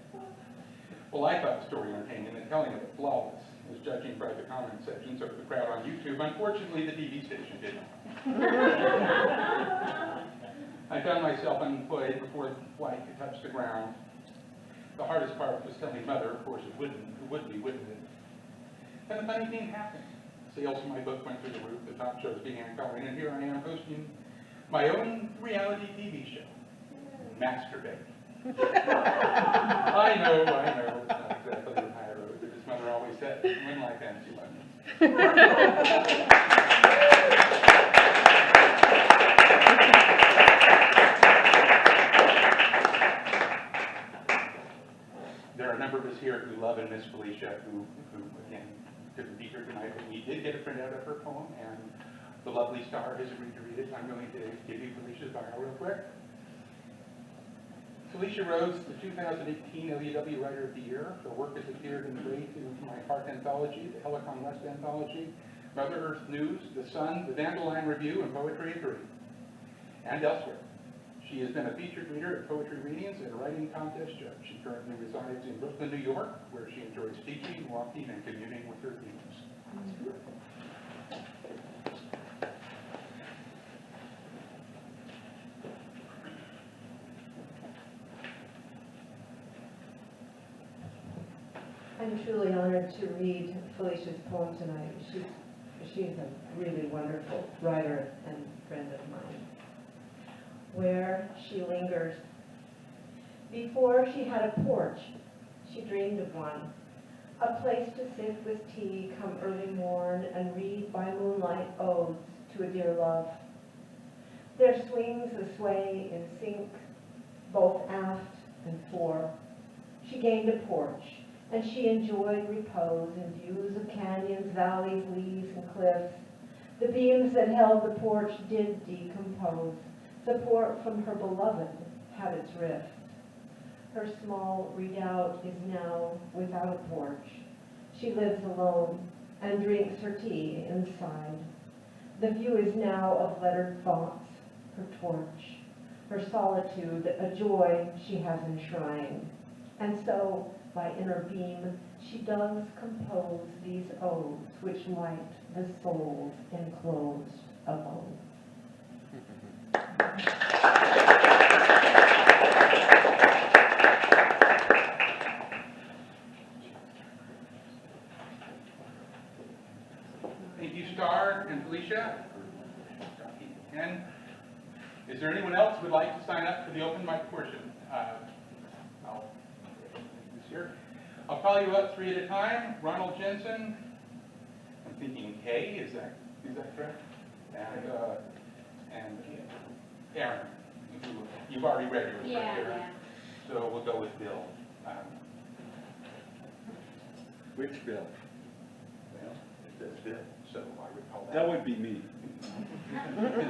Well, I thought the story entertaining and the telling of it flawless, as judging by the comment sections of the crowd on YouTube. Unfortunately, the TV station did not. I found myself unemployed before the flight could touch the ground. The hardest part was telling Mother, of course it would be, wouldn't it? Then a funny thing happened. Sales for my book went through the roof, the top shows began calling, and here I am hosting my own reality TV show, Masturbate. I know, it's not exactly the high road, but as Mother always said, when life ends, you lemons. There are a number of us here who love and miss Felicia, who again, couldn't be here tonight, but we did get a printout of her poem, and the lovely Star has agreed to read it. I'm going to give you Felicia's bio real quick. Felicia Rhodes, the 2018 LUW Writer of the Year. Her work has appeared in the Way to My Heart anthology, the Helicon West anthology, Mother Earth News, The Sun, the Dandelion Review, and Poetry at 3, and elsewhere. She has been a featured reader at poetry readings and a writing contest judge. She currently resides in Brooklyn, New York, where she enjoys teaching, walking, and communing with her themes. I'm truly honored to read Felicia's poem tonight. She's a really wonderful writer and friend of mine. Where she lingers. Before she had a porch, she dreamed of one. A place to sit with tea come early morn and read by moonlight odes to a dear love. There swings a sway in sync, both aft and fore. She gained a porch, and she enjoyed repose in views of canyons, valleys, leaves, and cliffs. The beams that held the porch did decompose. Support from her beloved had its rift. Her small redoubt is now without a porch. She lives alone and drinks her tea inside. The view is now of lettered thoughts, her torch, her solitude, a joy she has enshrined. And so, by inner beam, she does compose these odes which light the souls enclosed alone. Thank you, Star and Felicia. And is there anyone else who would like to sign up for the open mic portion? I'll call you up three at a time. Ronald Jensen. I'm thinking Kay. Is that correct? And Aaron. You've already read yours, right, Aaron? Yeah. So we'll go with Bill. Which Bill? Well, it says Bill, so I would call That would be me.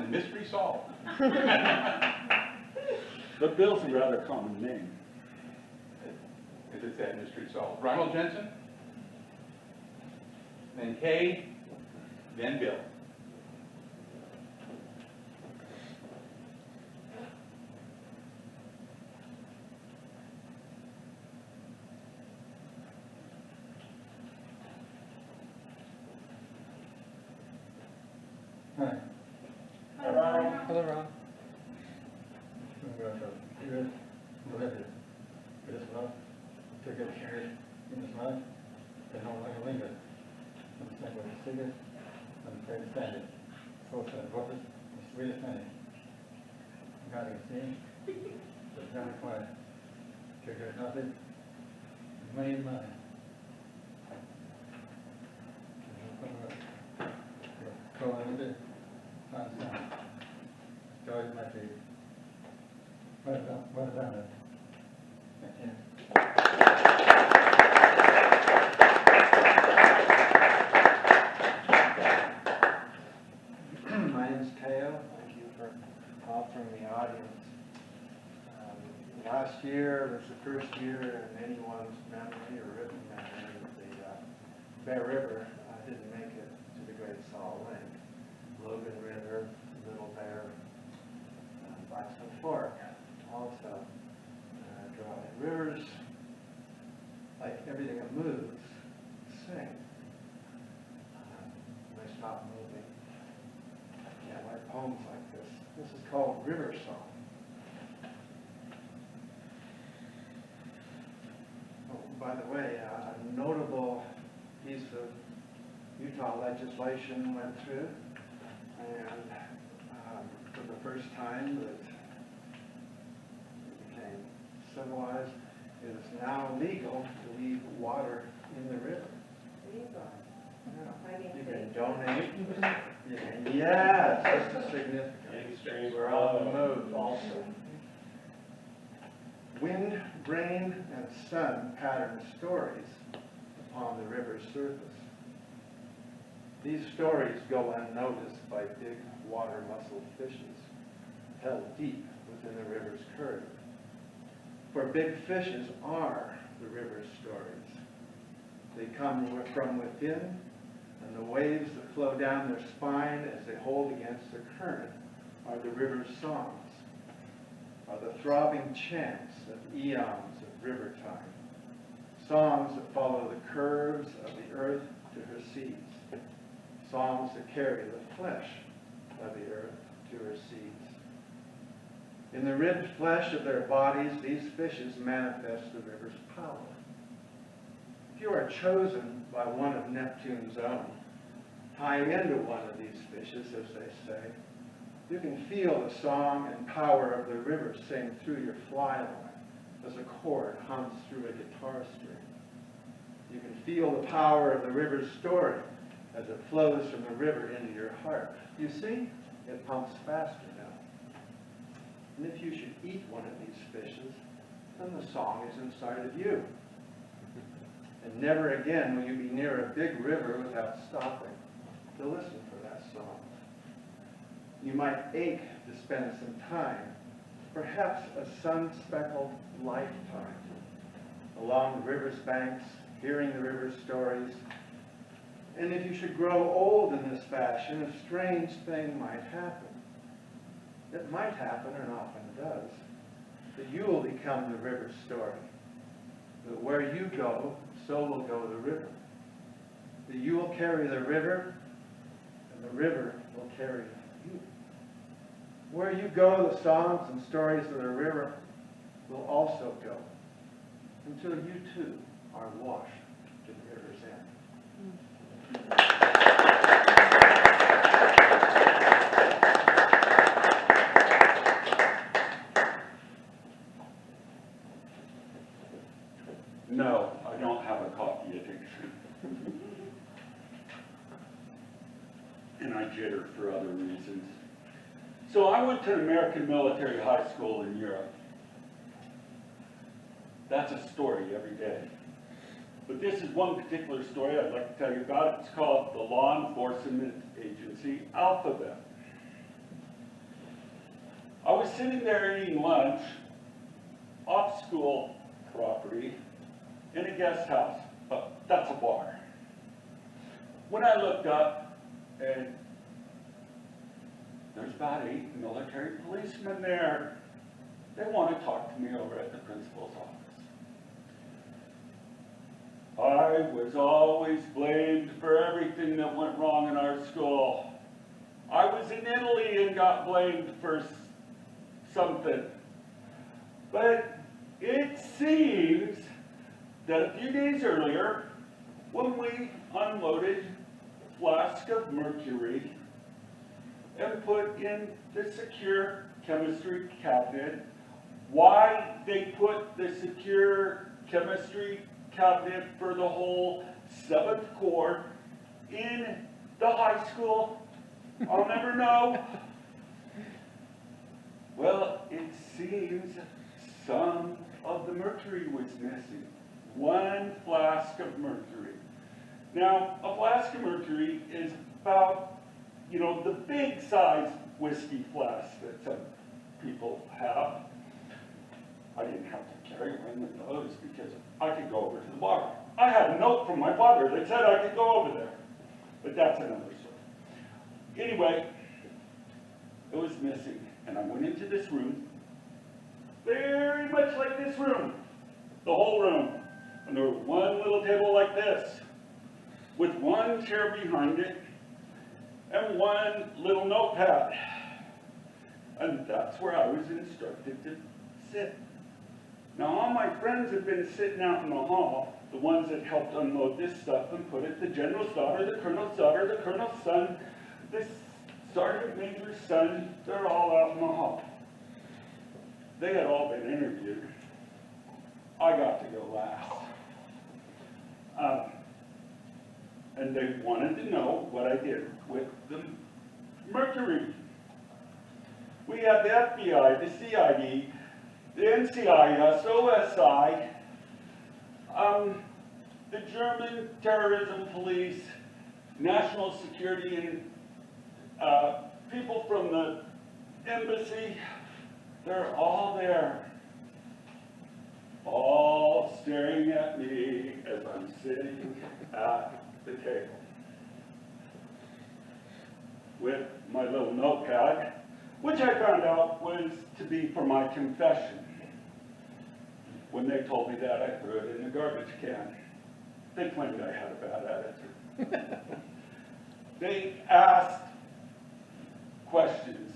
Mystery solved. But Bill's a rather common name. As it said, mystery solved. Ronald Jensen, then Kay, then Bill. Hi. Hello, Ron. Go ahead. This love, to get carried in this life, and how long I linger. I'm saying what you see it, I'm afraid to stand it. So sad, what is the sweetest honey? God can see, but very quiet. Figure nothing, made mine. Call in the find sound. Joy my feet. What about it? Thank you. My name's Teo. Thank you for offering the audience. Last year was the first year in anyone's memory or written memory that the Bear River didn't make it to the Great Salt Lake. Logan River, Little Bear, Blacksmith Fork also. Dry rivers, like everything that moves, sing. They stop moving. I can't write poems like this. This is called River Song. Oh, by the way, a notable piece of Utah legislation went through, and for the first time that it became civilized, it is now legal to leave water in the river. You can donate. You can, yes, that's significant. We're on the move also. Wind, rain, and sun pattern stories upon the river's surface. These stories go unnoticed by big water mussel fishes held deep within the river's current. For big fishes are the river's stories. They come from within, and the waves that flow down their spine as they hold against the current are the river's songs, are the throbbing chants of eons of river time, songs that follow the curves of the earth to her seas, songs that carry the flesh of the earth to her seas. In the ribbed flesh of their bodies, these fishes manifest the river's power. If you are chosen by one of Neptune's own, tying into one of these fishes, as they say, you can feel the song and power of the river sing through your fly line as a chord hums through a guitar string. You can feel the power of the river's story as it flows from the river into your heart. You see, it pumps faster now. And if you should eat one of these fishes, then the song is inside of you. And never again will you be near a big river without stopping to listen for that song. You might ache to spend some time, perhaps a sun-speckled lifetime, along the river's banks, hearing the river's stories. And if you should grow old in this fashion, a strange thing might happen. It might happen, and often does, that you will become the river's story. That where you go, so will go the river. That you will carry the river, and the river will carry you. Where you go, the songs and stories of the river will also go, until you too are washed to the river's end. No, I don't have a coffee addiction. And I jitter for other reasons. So I went to an American military high school in Europe. That's a story every day. But this is one particular story I'd like to tell you about. It's called the Law Enforcement Agency Alphabet. I was sitting there eating lunch off school property in a guest house. That's a bar. When I looked up, and there's about 8 military policemen there. They want to talk to me over at the principal's office. I was always blamed for everything that went wrong in our school. I was in Italy and got blamed for something. But it seems that a few days earlier, when we unloaded a flask of mercury and put in the secure chemistry cabinet, why they put the secure chemistry cabinet for the whole 7th Corps in the high school, I'll never know. Well, it seems some of the mercury was missing. 1 flask of mercury. Now, a flask of mercury is about, the big size whiskey flask that some people have. I didn't have to carry one of those because I could go over to the bar. I had a note from my father that said I could go over there. But that's another story. Anyway, it was missing. And I went into this room, very much like this room, the whole room. And there was one little table like this, with 1 chair behind it, and 1 little notepad. And that's where I was instructed to sit. Now, all my friends have been sitting out in the hall, the ones that helped unload this stuff and put it, the general's daughter, the colonel's daughter, the colonel's son, the sergeant major's son, they're all out in the hall. They had all been interviewed. I got to go last. And they wanted to know what I did with the mercury. We had the FBI, the CID, the NCIS, OSI, the German terrorism police, national security, and people from the embassy. They're all there, all staring at me as I'm sitting at the table with my little notepad, which I found out was to be for my confession. When they told me that, I threw it in the garbage can. They claimed I had a bad attitude. They asked questions.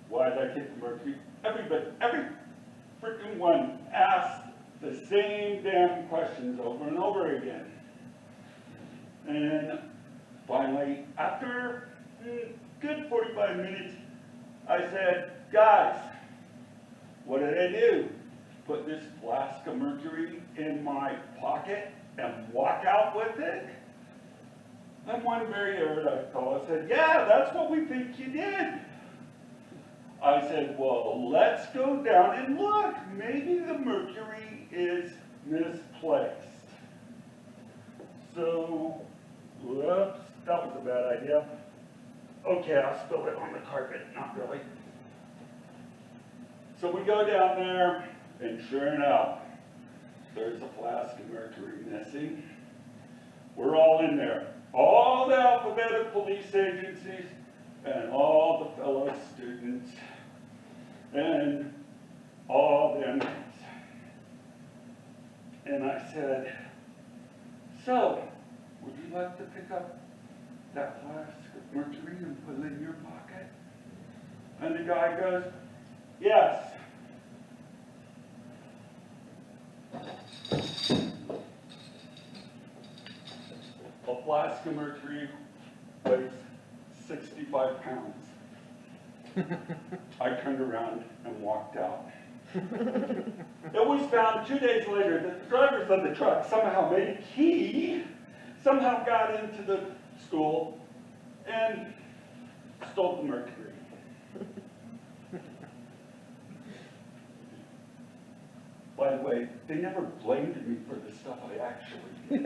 Why did I take the mercury? Every freaking one asked the same damn questions over and over again. And finally, after a good 45 minutes, I said, guys, what did I do? Put this flask of mercury in my pocket and walk out with it? And one very erudite fellow said, yeah, that's what we think you did. I said, well, let's go down and look. Maybe the mercury is misplaced. So, whoops, that was a bad idea. Okay, I'll spill it on the carpet, not really. So we go down there, and sure enough, there's a flask of mercury missing. We're all in there. All the alphabetic police agencies, and all the fellow students, and all the inmates. And I said, so, would you like to pick up that flask of mercury and put it in your pocket? And the guy goes, yes. A flask of mercury weighs 65 pounds. I turned around and walked out. It was found 2 days later that the drivers of the truck somehow made a key, somehow got into the school, and stole the mercury. By the way, they never blamed me for the stuff I actually did.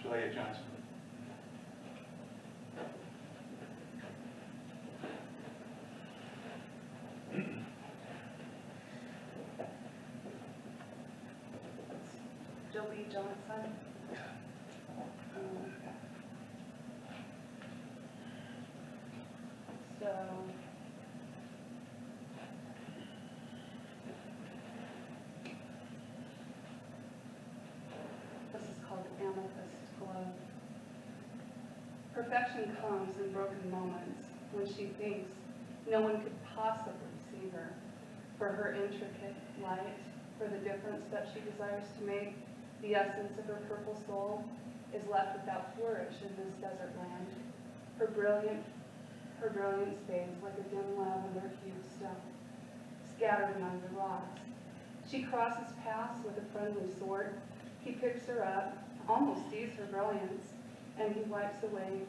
Julia Johnson. Julia Johnson. So, this is called amethyst glow. Perfection comes in broken moments when she thinks no one could possibly see her, for her intricate light, for the difference that she desires to make. The essence of her purple soul is left without flourish in this desert land. Her brilliance fades like a dim lavender hued stone, scattered among the rocks. She crosses paths with a friendly sword. He picks her up, almost sees her brilliance, and he wipes away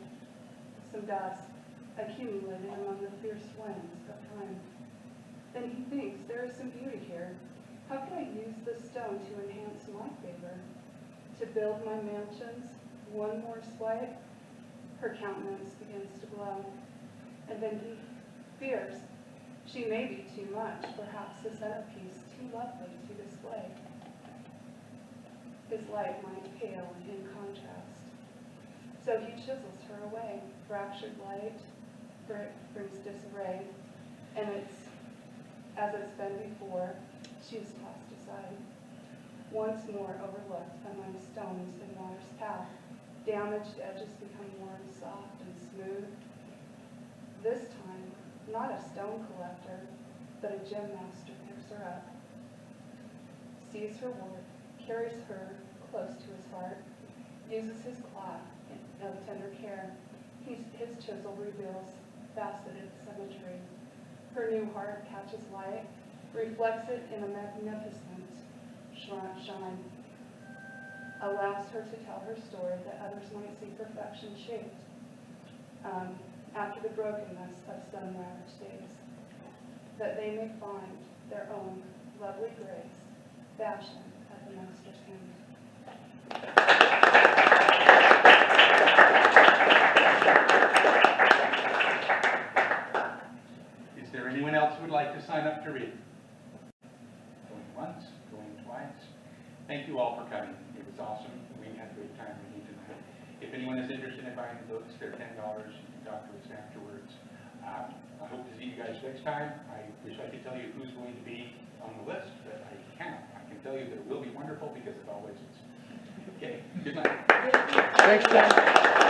some dust accumulated among the fierce winds of time. Then he thinks, there is some beauty here. How can I use this stone to enhance my favor? To build my mansions? One more swipe? Her countenance begins to glow. And then he fears she may be too much, perhaps the centerpiece too lovely to display. His light might pale in contrast. So he chisels her away. Fractured light brings disarray, and as it's been before, she is tossed aside. Once more overlooked among stones in water's path, damaged edges become worn soft and smooth. This time, not a stone collector, but a gem master picks her up, sees her work, carries her close to his heart, uses his claw of tender care. His chisel reveals faceted symmetry. Her new heart catches light, reflects it in a magnificent shine, allows her to tell her story that others might see perfection shaped after the brokenness of some ravaged days, that they may find their own lovely grace fashioned at the Master's hand. Is there anyone else who would like to sign up to read? Going once, going twice. Thank you all for coming. It was awesome. We had a great time reading tonight. If anyone is interested in buying the books, they're $10. You can talk to us afterwards. I hope to see you guys next time. I wish I could tell you who's going to be on the list, but I can't. I can tell you that it will be wonderful because it always is. Okay, good night. Thanks, John.